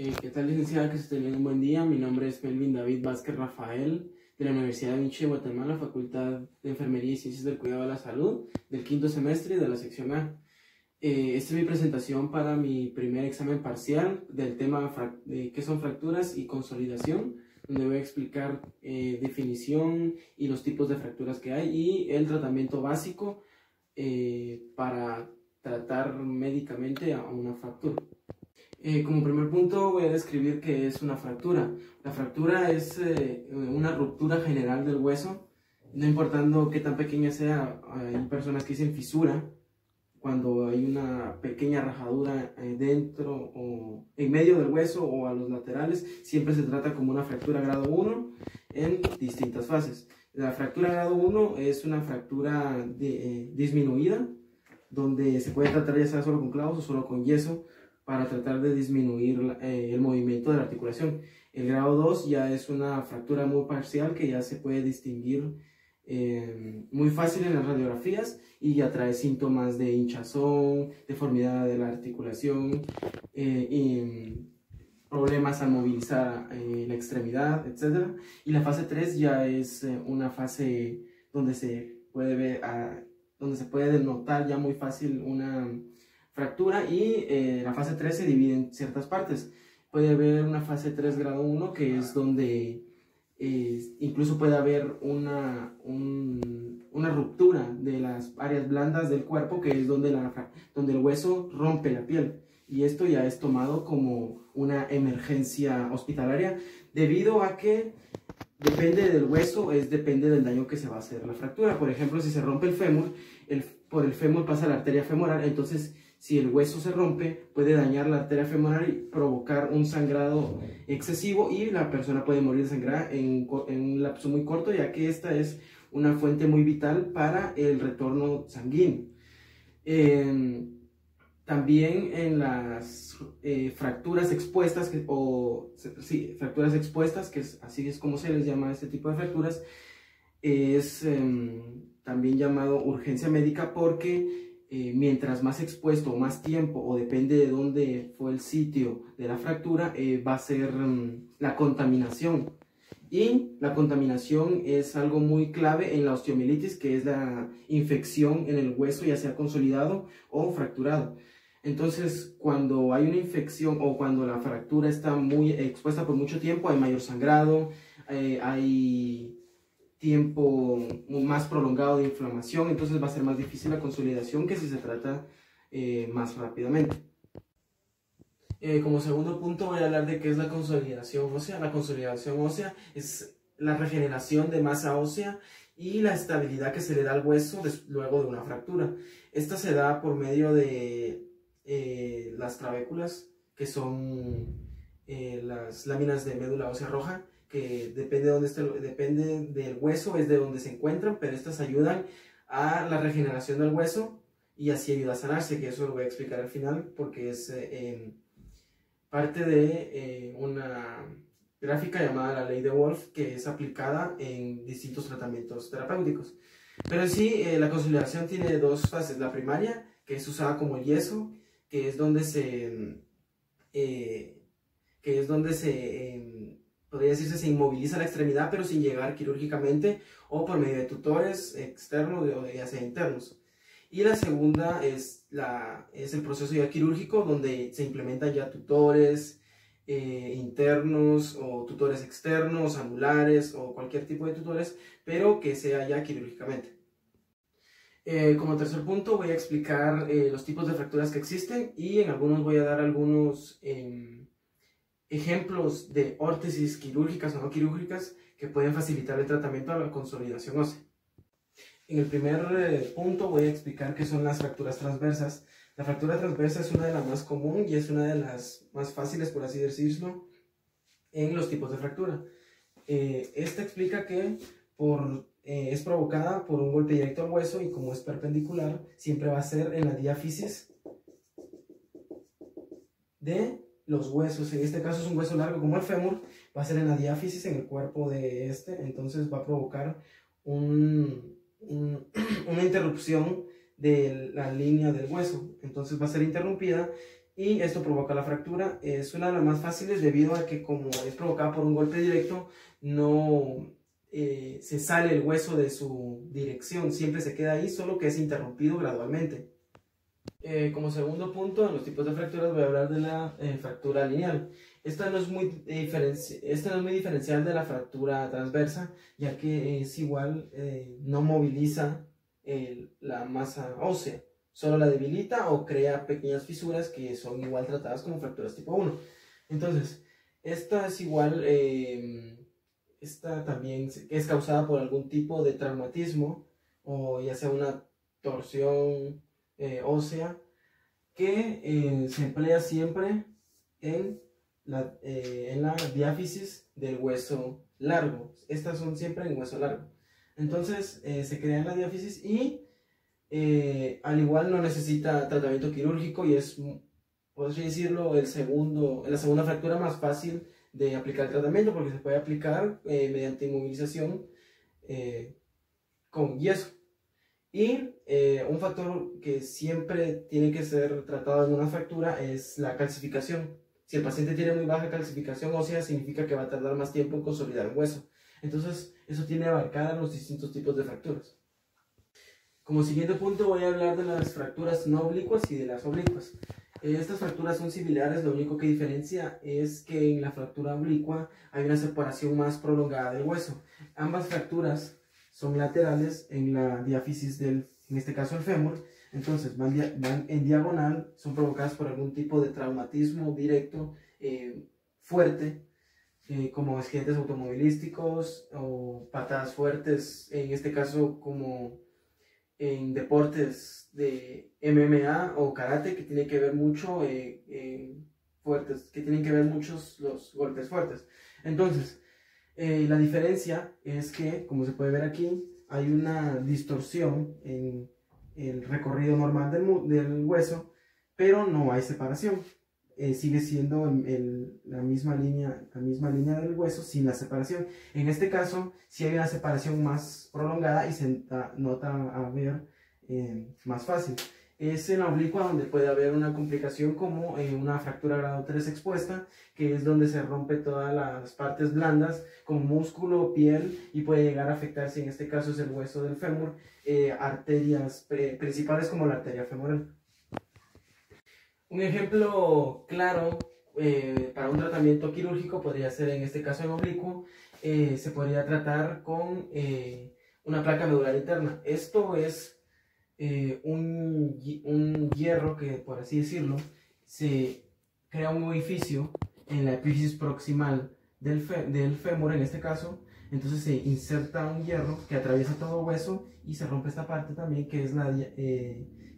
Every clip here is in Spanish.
¿Qué tal, licenciada? Que esté teniendo un buen día. Mi nombre es Melvin David Vázquez Rafael, de la Universidad de Vinci de Guatemala, Facultad de Enfermería y Ciencias del Cuidado de la Salud, del quinto semestre de la sección A. Esta es mi presentación para mi primer examen parcial del tema de qué son fracturas y consolidación, donde voy a explicar definición y los tipos de fracturas que hay y el tratamiento básico para tratar médicamente a una fractura. Como primer punto voy a describir qué es una fractura. La fractura es una ruptura general del hueso, no importando qué tan pequeña sea. Hay personas que dicen fisura cuando hay una pequeña rajadura dentro o en medio del hueso o a los laterales. Siempre se trata como una fractura grado 1 en distintas fases. La fractura grado 1 es una fractura disminuida, donde se puede tratar ya sea solo con clavos o solo con yeso, para tratar de disminuir el movimiento de la articulación. El grado 2 ya es una fractura muy parcial que ya se puede distinguir muy fácil en las radiografías y ya trae síntomas de hinchazón, deformidad de la articulación, y problemas al movilizar la extremidad, etc. Y la fase 3 ya es una fase donde se puede ver, donde se puede denotar ya muy fácil una fractura, y la fase 3 se divide en ciertas partes. Puede haber una fase 3 grado 1 que es donde incluso puede haber una ruptura de las áreas blandas del cuerpo, que es donde el hueso rompe la piel, y esto ya es tomado como una emergencia hospitalaria, debido a que depende del hueso, depende del daño que se va a hacer la fractura. Por ejemplo, si se rompe el fémur, por el fémur pasa la arteria femoral. Entonces, si el hueso se rompe, puede dañar la arteria femoral y provocar un sangrado excesivo, y la persona puede morir sangrada en un lapso muy corto, ya que esta es una fuente muy vital para el retorno sanguíneo. También en las fracturas expuestas, fracturas expuestas, así es como se les llama a este tipo de fracturas, es también llamado urgencia médica, porque mientras más expuesto, más tiempo, o depende de dónde fue el sitio de la fractura, va a ser la contaminación. Y la contaminación es algo muy clave en la osteomielitis, que es la infección en el hueso, ya sea consolidado o fracturado. Entonces, cuando hay una infección o cuando la fractura está muy expuesta por mucho tiempo, hay mayor sangrado, hay tiempo más prolongado de inflamación, entonces va a ser más difícil la consolidación que si se trata más rápidamente. Como segundo punto voy a hablar de qué es la consolidación ósea. La consolidación ósea es la regeneración de masa ósea y la estabilidad que se le da al hueso luego de una fractura. Esta se da por medio de las trabéculas, que son las láminas de médula ósea roja, que depende del hueso, es de donde se encuentran, pero estas ayudan a la regeneración del hueso y así ayuda a sanarse, que eso lo voy a explicar al final, porque es parte de una gráfica llamada la ley de Wolf, que es aplicada en distintos tratamientos terapéuticos. Pero sí, la consolidación tiene dos fases. La primaria, que es usada como el yeso, que es donde podría decirse, se inmoviliza la extremidad, pero sin llegar quirúrgicamente o por medio de tutores externos o ya sea internos. Y la segunda es el proceso ya quirúrgico, donde se implementan ya tutores internos o tutores externos, anulares o cualquier tipo de tutores, pero que sea ya quirúrgicamente. Como tercer punto voy a explicar los tipos de fracturas que existen, y en algunos voy a dar algunos ejemplos de órtesis quirúrgicas o no quirúrgicas que pueden facilitar el tratamiento a la consolidación ósea. En el primer punto voy a explicar qué son las fracturas transversas. La fractura transversa es una de las más comunes y es una de las más fáciles, por así decirlo, en los tipos de fractura. Esta explica que es provocada por un golpe directo al hueso, y como es perpendicular, siempre va a ser en la diáfisis de los huesos. En este caso es un hueso largo como el fémur, va a ser en la diáfisis, en el cuerpo de entonces va a provocar una interrupción de la línea del hueso, entonces va a ser interrumpida, y esto provoca la fractura. Es una de las más fáciles debido a que como es provocada por un golpe directo, no se sale el hueso de su dirección, siempre se queda ahí, solo que es interrumpido gradualmente. Como segundo punto, en los tipos de fracturas voy a hablar de la fractura lineal. Esta no es muy diferencial de la fractura transversa, ya que es igual, no moviliza la masa ósea, solo la debilita o crea pequeñas fisuras que son igual tratadas como fracturas tipo 1. Entonces, esta es igual, esta también es causada por algún tipo de traumatismo, o ya sea una torsión ósea, que se emplea siempre en la diáfisis del hueso largo. Estas son siempre en hueso largo. Entonces se crea en la diáfisis y al igual no necesita tratamiento quirúrgico y es, por así decirlo, la segunda fractura más fácil de aplicar tratamiento, porque se puede aplicar mediante inmovilización con yeso. Y un factor que siempre tiene que ser tratado en una fractura es la calcificación. Si el paciente tiene muy baja calcificación ósea, significa que va a tardar más tiempo en consolidar el hueso. Entonces, eso tiene abarcada los distintos tipos de fracturas. Como siguiente punto voy a hablar de las fracturas no oblicuas y de las oblicuas. Estas fracturas son similares, lo único que diferencia es que en la fractura oblicua hay una separación más prolongada del hueso. Ambas fracturas son laterales en la diáfisis en este caso el fémur, entonces van en diagonal, son provocadas por algún tipo de traumatismo directo fuerte, como accidentes automovilísticos o patadas fuertes, en este caso como en deportes de MMA o karate, que tiene que ver mucho fuertes, que tienen que ver muchos los golpes fuertes. Entonces, la diferencia es que, como se puede ver aquí, hay una distorsión en el recorrido normal del hueso, pero no hay separación. Sigue siendo la misma línea del hueso sin la separación. En este caso, sí hay una separación más prolongada y se nota a ver más fácil. Es en la oblicua donde puede haber una complicación como una fractura grado 3 expuesta, que es donde se rompe todas las partes blandas como músculo, piel, y puede llegar a afectar, si en este caso es el hueso del fémur, arterias principales como la arteria femoral. Un ejemplo claro para un tratamiento quirúrgico podría ser, en este caso en oblicuo, se podría tratar con una placa medular interna. Esto es un hierro que, por así decirlo, se crea un orificio en la epífisis proximal del fémur en este caso. Entonces se inserta un hierro que atraviesa todo el hueso y se rompe esta parte también, que es la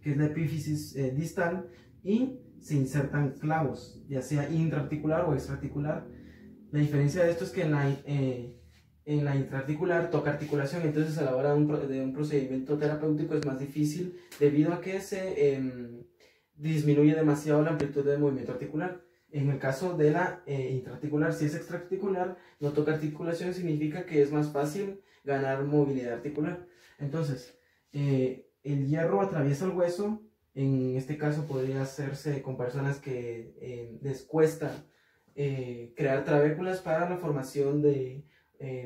epífisis distal, y se insertan clavos, ya sea intraarticular o extraarticular. La diferencia de esto es que en la intraarticular toca articulación, entonces a la hora de un procedimiento terapéutico es más difícil debido a que se disminuye demasiado la amplitud del movimiento articular. En el caso de la intraarticular, si es extraarticular, no toca articulación, significa que es más fácil ganar movilidad articular. Entonces, el hierro atraviesa el hueso. En este caso podría hacerse con personas que les cuesta crear trabéculas para la formación de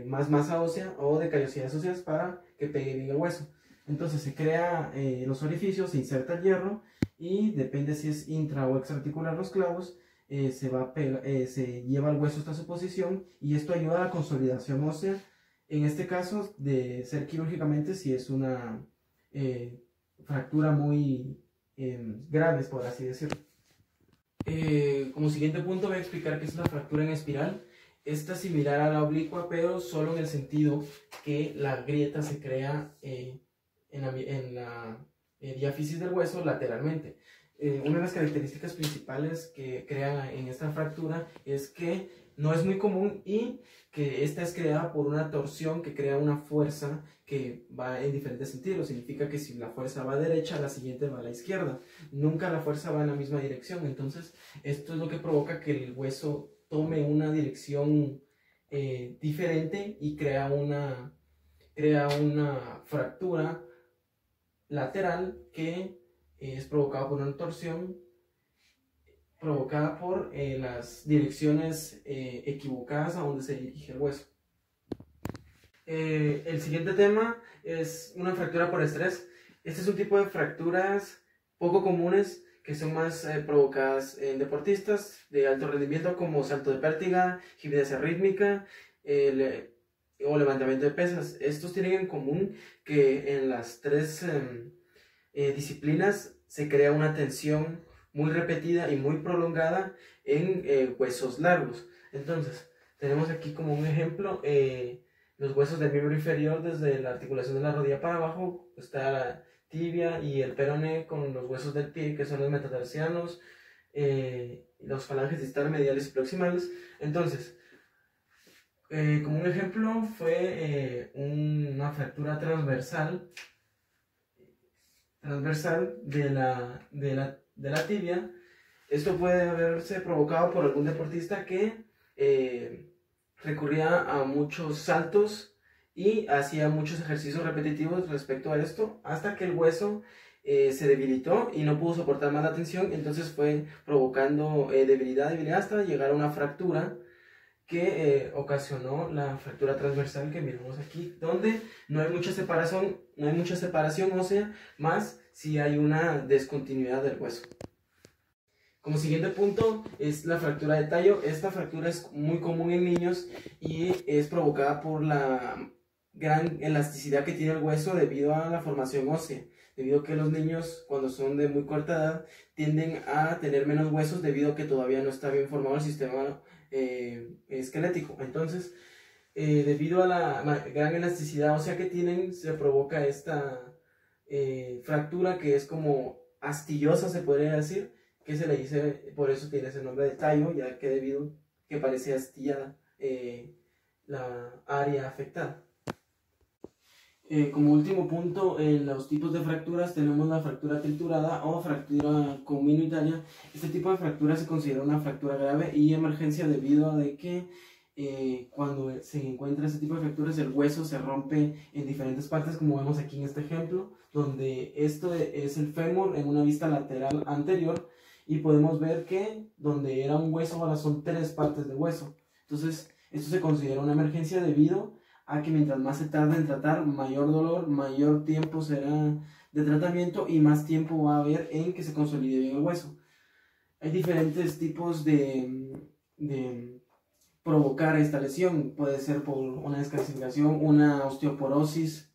más masa ósea o de callosidades óseas para que pegue bien el hueso. Entonces se crea los orificios, se inserta el hierro y depende si es intra o extraarticular los clavos, se lleva el hueso hasta su posición y esto ayuda a la consolidación ósea. En este caso, de ser quirúrgicamente, si es una fractura muy grave, por así decirlo. Como siguiente punto voy a explicar qué es una fractura en espiral. Esta es similar a la oblicua, pero solo en el sentido que la grieta se crea en la diáfisis del hueso lateralmente. Una de las características principales que crea en esta fractura es que no es muy común y que esta es creada por una torsión que crea una fuerza que va en diferentes sentidos. Significa que si la fuerza va a derecha, la siguiente va a la izquierda. Nunca la fuerza va en la misma dirección. Entonces, esto es lo que provoca que el hueso tome una dirección diferente y crea una fractura lateral que es provocada por una torsión provocada por las direcciones equivocadas a donde se dirige el hueso. El siguiente tema es una fractura por estrés. Este es un tipo de fracturas poco comunes que son más provocadas en deportistas de alto rendimiento como salto de pértiga, gimnasia rítmica o levantamiento de pesas. Estos tienen en común que en las tres disciplinas se crea una tensión muy repetida y muy prolongada en huesos largos. Entonces, tenemos aquí como un ejemplo los huesos del miembro inferior, desde la articulación de la rodilla para abajo, está la tibia y el peroné con los huesos del pie, que son los metatarsianos, los falanges distales, mediales y proximales. Entonces, como un ejemplo fue una fractura transversal de la tibia. Esto puede haberse provocado por algún deportista que recurría a muchos saltos y hacía muchos ejercicios repetitivos respecto a esto, hasta que el hueso se debilitó y no pudo soportar más la tensión. Entonces fue provocando debilidad hasta llegar a una fractura que ocasionó la fractura transversal que miramos aquí, donde no hay mucha separación ósea, más si hay una descontinuidad del hueso. Como siguiente punto es la fractura de tallo. Esta fractura es muy común en niños y es provocada por la gran elasticidad que tiene el hueso debido a la formación ósea, debido a que los niños cuando son de muy corta edad tienden a tener menos huesos debido a que todavía no está bien formado el sistema esquelético. Entonces, debido a la gran elasticidad ósea que tienen, se provoca esta fractura que es como astillosa, se podría decir, que se le dice, por eso tiene ese nombre de tallo, ya que debido que parece astillada la área afectada. Como último punto, en los tipos de fracturas tenemos la fractura triturada o fractura comunitaria. Este tipo de fractura se considera una fractura grave y emergencia debido a que cuando se encuentra este tipo de fracturas el hueso se rompe en diferentes partes, como vemos aquí en este ejemplo, donde esto es el fémur en una vista lateral anterior, y podemos ver que donde era un hueso ahora son 3 partes de hueso. Entonces esto se considera una emergencia debido a que mientras más se tarda en tratar, mayor dolor, mayor tiempo será de tratamiento y más tiempo va a haber en que se consolide bien el hueso. Hay diferentes tipos de provocar esta lesión. Puede ser por una descalcificación, una osteoporosis,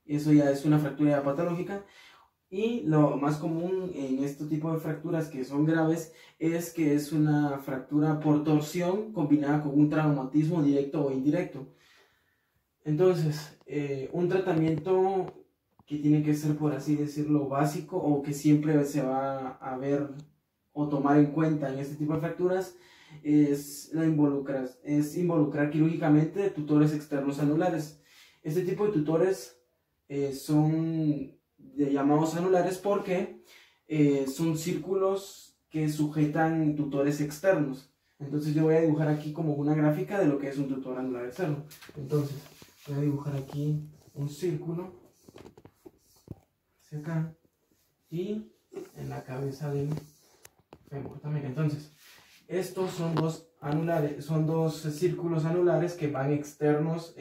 eso ya es una fractura patológica. Y lo más común en este tipo de fracturas que son graves es que es una fractura por torsión combinada con un traumatismo directo o indirecto. Entonces, un tratamiento que tiene que ser, por así decirlo, básico o que siempre se va a ver o tomar en cuenta en este tipo de fracturas es involucrar quirúrgicamente tutores externos anulares. Este tipo de tutores son llamados anulares porque son círculos que sujetan tutores externos. Entonces yo voy a dibujar aquí como una gráfica de lo que es un tutor anular externo. Entonces voy a dibujar aquí un círculo hacia acá y en la cabeza del fémur también. Entonces estos son dos círculos anulares que van externos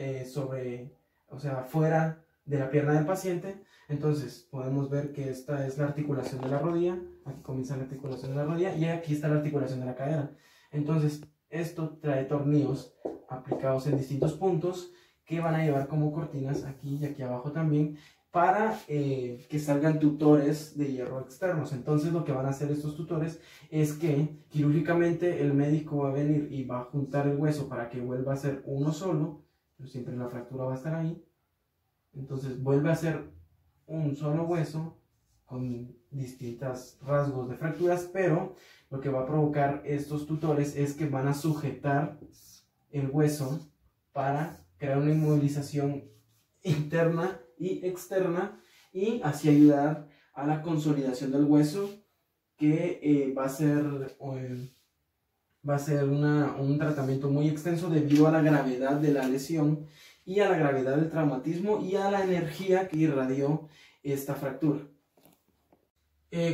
fuera de la pierna del paciente. Entonces podemos ver que esta es la articulación de la rodilla, aquí comienza la articulación de la rodilla y aquí está la articulación de la cadera. Entonces esto trae tornillos aplicados en distintos puntos que van a llevar como cortinas aquí y aquí abajo también para que salgan tutores de hierro externos. Entonces lo que van a hacer estos tutores es que quirúrgicamente el médico va a venir y va a juntar el hueso para que vuelva a ser uno solo, pero siempre la fractura va a estar ahí. Entonces vuelve a ser un solo hueso con distintos rasgos de fracturas, pero lo que va a provocar estos tutores es que van a sujetar el hueso para crear una inmovilización interna y externa y así ayudar a la consolidación del hueso, que va a ser un tratamiento muy extenso debido a la gravedad de la lesión y a la gravedad del traumatismo y a la energía que irradió esta fractura.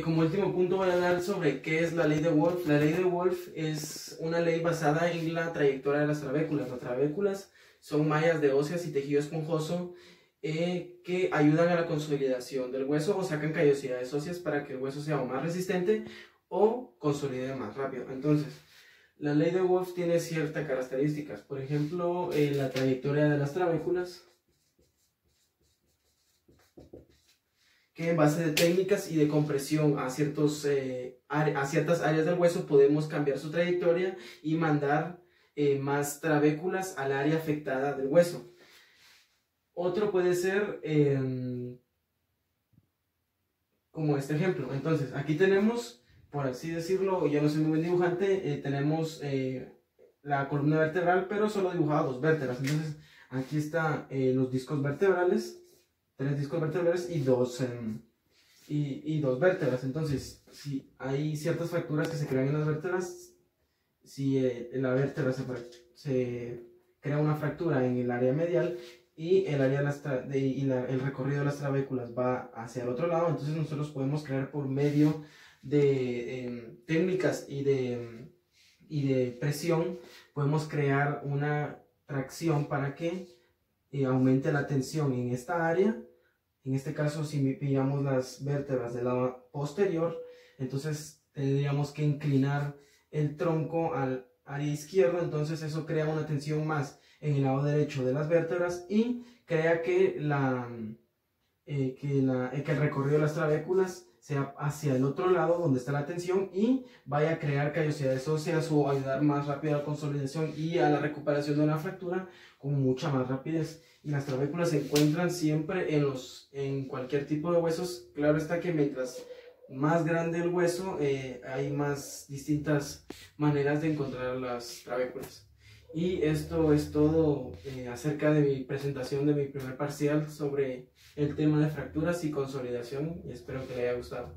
Como último punto voy a hablar sobre qué es la ley de Wolff. La ley de Wolff es una ley basada en la trayectoria de las trabéculas. Las trabéculas son mallas de óseas y tejido esponjoso que ayudan a la consolidación del hueso o sacan callosidades óseas para que el hueso sea o más resistente o consolide más rápido. Entonces, la ley de Wolff tiene ciertas características. Por ejemplo, la trayectoria de las trabéculas, que en base de técnicas y de compresión a ciertas áreas del hueso podemos cambiar su trayectoria y mandar más trabéculas al área afectada del hueso. Otro puede ser como este ejemplo. Entonces, aquí tenemos, por así decirlo, ya no soy muy buen dibujante, tenemos la columna vertebral, pero solo dibujada dos vértebras. Entonces, aquí están los discos vertebrales, 3 discos vertebrales y dos vértebras. Entonces, si hay ciertas fracturas que se crean en las vértebras, si la vértebra se crea una fractura en el área medial y el área el recorrido de las trabéculas va hacia el otro lado, entonces nosotros podemos crear por medio de técnicas y de presión, podemos crear una tracción para que aumente la tensión en esta área. En este caso, si miramos las vértebras del lado posterior, entonces tendríamos que inclinar el tronco al área izquierda, entonces eso crea una tensión más en el lado derecho de las vértebras y crea que el recorrido de las trabéculas sea hacia el otro lado donde está la tensión y vaya a crear callosidades óseas o ayudar más rápido a la consolidación y a la recuperación de una fractura con mucha más rapidez. Y las trabéculas se encuentran siempre en cualquier tipo de huesos. Claro está que mientras más grande el hueso, hay más distintas maneras de encontrar las trabéculas. Y esto es todo acerca de mi presentación de mi primer parcial sobre el tema de fracturas y consolidación, y espero que le haya gustado.